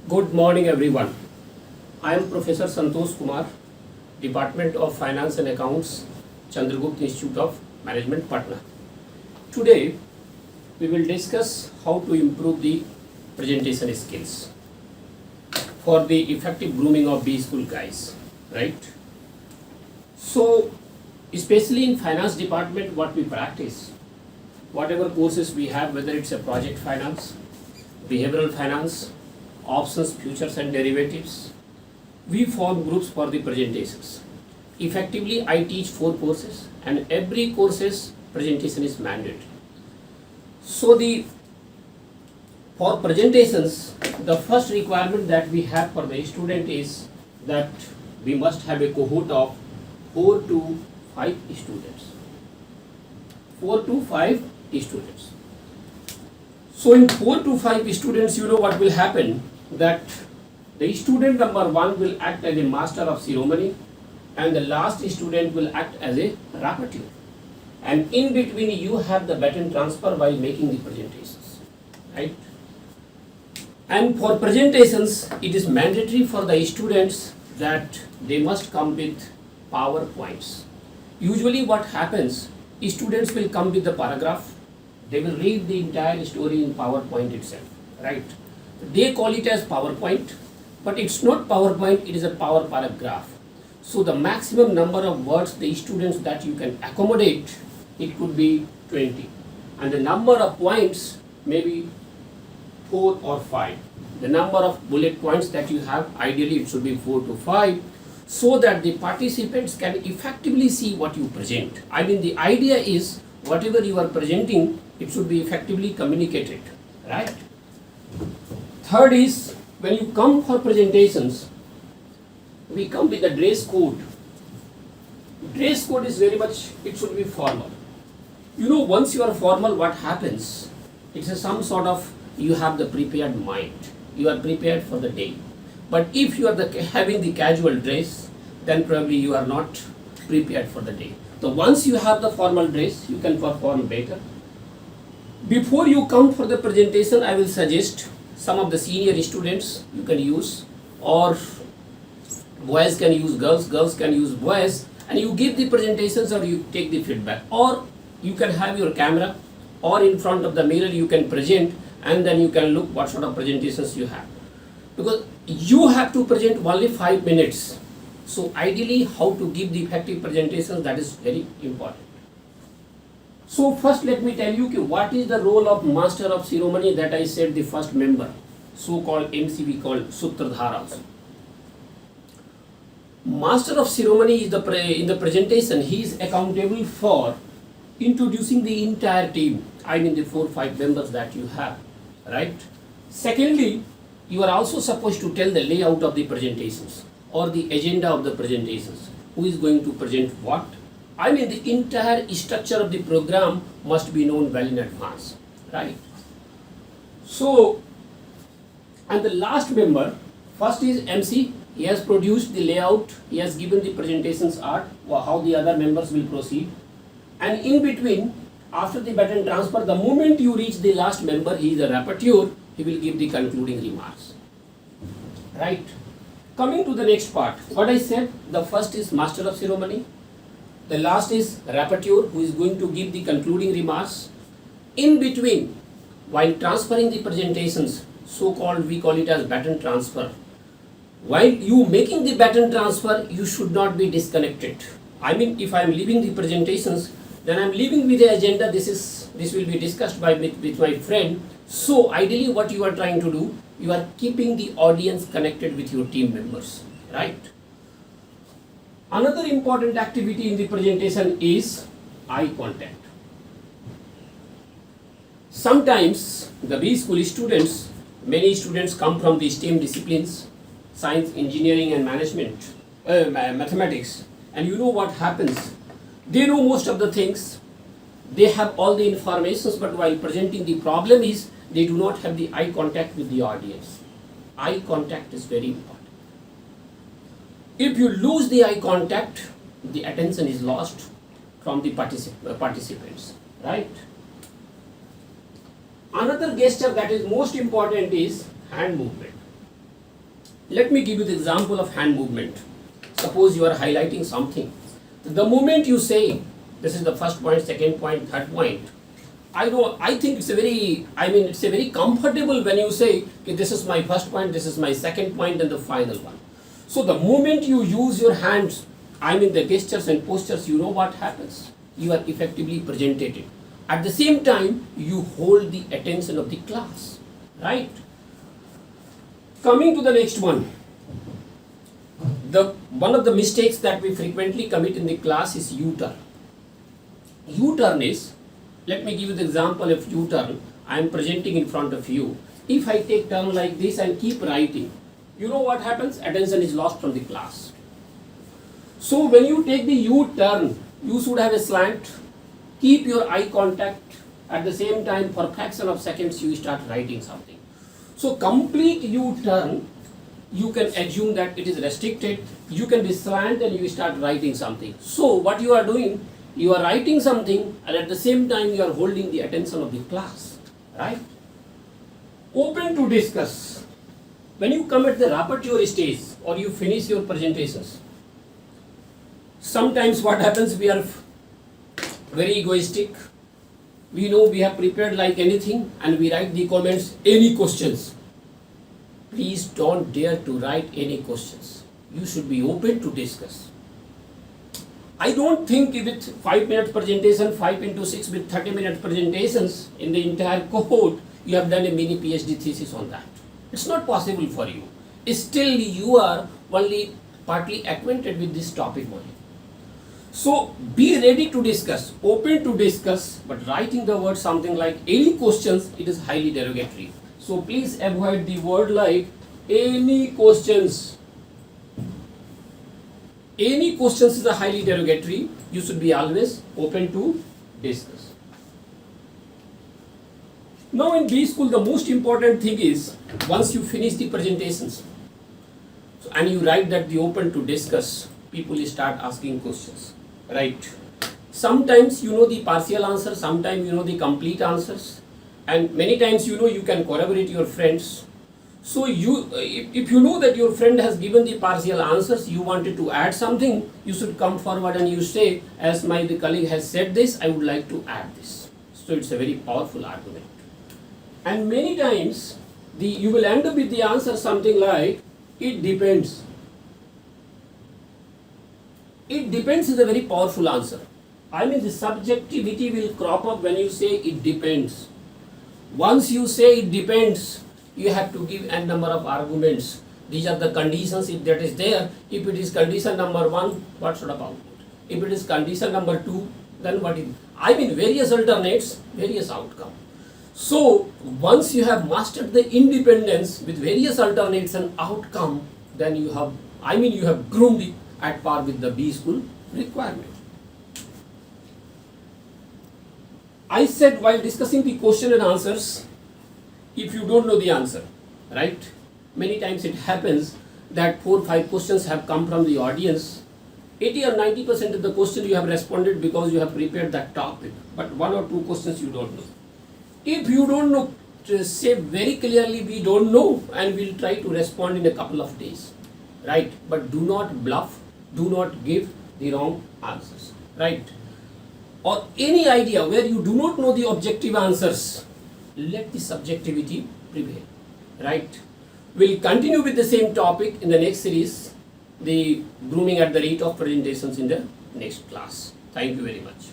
Good morning everyone. I am Professor Santosh Kumar, Department of Finance and Accounts, Chandragupta Institute of Management, Patna. Today we will discuss how to improve the presentation skills for the effective grooming of B school guys, right? So especially in finance department, what we practice, whatever courses we have, whether it's a project finance, behavioral finance, options, futures and derivatives, we form groups for the presentations. Effectively, I teach 4 courses and every course's presentation is mandatory. So for presentations, the first requirement that we have for the student is that we must have a cohort of 4 to 5 students. 4 to 5 students. So in 4 to 5 students, you know what will happen, that the student number 1 will act as a master of ceremony and the last student will act as a rapporteur. And in between you have the baton transfer while making the presentations, right? And for presentations, it is mandatory for the students that they must come with PowerPoints. Usually what happens, students will come with the paragraph, they will read the entire story in PowerPoint itself, right? They call it as PowerPoint, but it's not PowerPoint, it is a power paragraph. So the maximum number of words the students that you can accommodate, it could be 20. And the number of points may be 4 or 5. The number of bullet points that you have, ideally it should be 4 to 5, so that the participants can effectively see what you present. I mean, the idea is whatever you are presenting, it should be effectively communicated, right? Third is, when you come for presentations, we come with a dress code. Dress code is very much, it should be formal. You know, once you are formal, what happens? It's some sort of, you have the prepared mind. You are prepared for the day. But if you are having the casual dress, then probably you are not prepared for the day. So once you have the formal dress, you can perform better. Before you come for the presentation, I will suggest some of the senior students you can use, or boys can use girls, girls can use boys, and you give the presentations or you take the feedback. Or you can have your camera, or in front of the mirror you can present, and then you can look what sort of presentations you have. Because you have to present only 5 minutes. So ideally, how to give the effective presentations, that is very important. So first let me tell you what is the role of master of ceremony, that I said the first member, so-called MCB, called Sutradhara also. Master of ceremony is in the presentation, he is accountable for introducing the entire team, I mean the 4 or 5 members that you have, right? Secondly, you are also supposed to tell the layout of the presentations or the agenda of the presentations. Who is going to present what? I mean, the entire structure of the program must be known well in advance, right? So, and the last member, first is MC. He has produced the layout, he has given the presentations art, how the other members will proceed. And in between, after the baton transfer, the moment you reach the last member, he is a rapporteur, he will give the concluding remarks, right? Coming to the next part, what I said, the first is master of ceremony. The last is rapporteur, who is going to give the concluding remarks. In between, while transferring the presentations, so-called, we call it as baton transfer. While you making the baton transfer, you should not be disconnected. I mean, if I am leaving the presentations, then I am leaving with the agenda. This will be discussed with my friend. So ideally, what you are trying to do, you are keeping the audience connected with your team members, right? Another important activity in the presentation is eye contact. Sometimes the B school students, many students come from the STEM disciplines, science, engineering and management, mathematics, and you know what happens? They know most of the things, they have all the informations, but while presenting, the problem is they do not have the eye contact with the audience. Eye contact is very important. If you lose the eye contact, the attention is lost from the participants, right? Another gesture that is most important is hand movement. Let me give you the example of hand movement. Suppose you are highlighting something. The moment you say, this is the first point, second point, third point, I think it's it's a very comfortable when you say, okay, this is my first point, this is my second point, and the final one. So the moment you use your hands, the gestures and postures, you know what happens. You are effectively presented. At the same time, you hold the attention of the class, right? Coming to the next one. One of the mistakes that we frequently commit in the class is U-turn. U-turn is, let me give you the example of U-turn. I am presenting in front of you. If I take turn like this and keep writing, you know what happens? Attention is lost from the class. So when you take the U-turn, you should have a slant, keep your eye contact, at the same time for fraction of seconds you start writing something. So complete U-turn, you can assume that it is restricted, you can be slant and you start writing something. So what you are doing, you are writing something and at the same time you are holding the attention of the class, right? Open to discuss. When you come at the rapporteur stage or you finish your presentations, sometimes what happens, we are very egoistic. We know we have prepared like anything and we write the comments, any questions. Please don't dare to write any questions. You should be open to discuss. I don't think with 5 minute presentation, 5 into 6 with 30 minute presentations in the entire cohort, you have done a mini PhD thesis on that. It's not possible for you. Still you are only partly acquainted with this topic only. So be ready to discuss, open to discuss, but writing the word something like any questions, it is highly derogatory. So please avoid the word like any questions. Any questions is a highly derogatory. You should be always open to discuss. Now in B school, the most important thing is once you finish the presentations and you write that the open to discuss, people start asking questions, right? Sometimes you know the partial answer, sometimes you know the complete answers, and many times you know you can corroborate your friends. So if you know that your friend has given the partial answers, you wanted to add something, you should come forward and you say, as the colleague has said this, I would like to add this. So it's a very powerful argument. And many times you will end up with the answer something like, it depends. It depends is a very powerful answer. The subjectivity will crop up when you say it depends. Once you say it depends, you have to give n number of arguments. These are the conditions if that is there. If it is condition number 1, what sort of output? If it is condition number 2, then what is? Various alternates, various outcome. So once you have mastered the independence with various alternates and outcome, then you have, you have groomed it at par with the B school requirement. I said while discussing the question and answers, if you don't know the answer, right? Many times it happens that 4 or 5 questions have come from the audience. 80 or 90% of the question you have responded because you have prepared that topic, but 1 or 2 questions you don't know. If you don't know, just say very clearly we don't know and we'll try to respond in a couple of days, right? But do not bluff, do not give the wrong answers, right? Or any idea where you do not know the objective answers, let the subjectivity prevail, right? We'll continue with the same topic in the next series, the grooming at the rate of presentations in the next class. Thank you very much.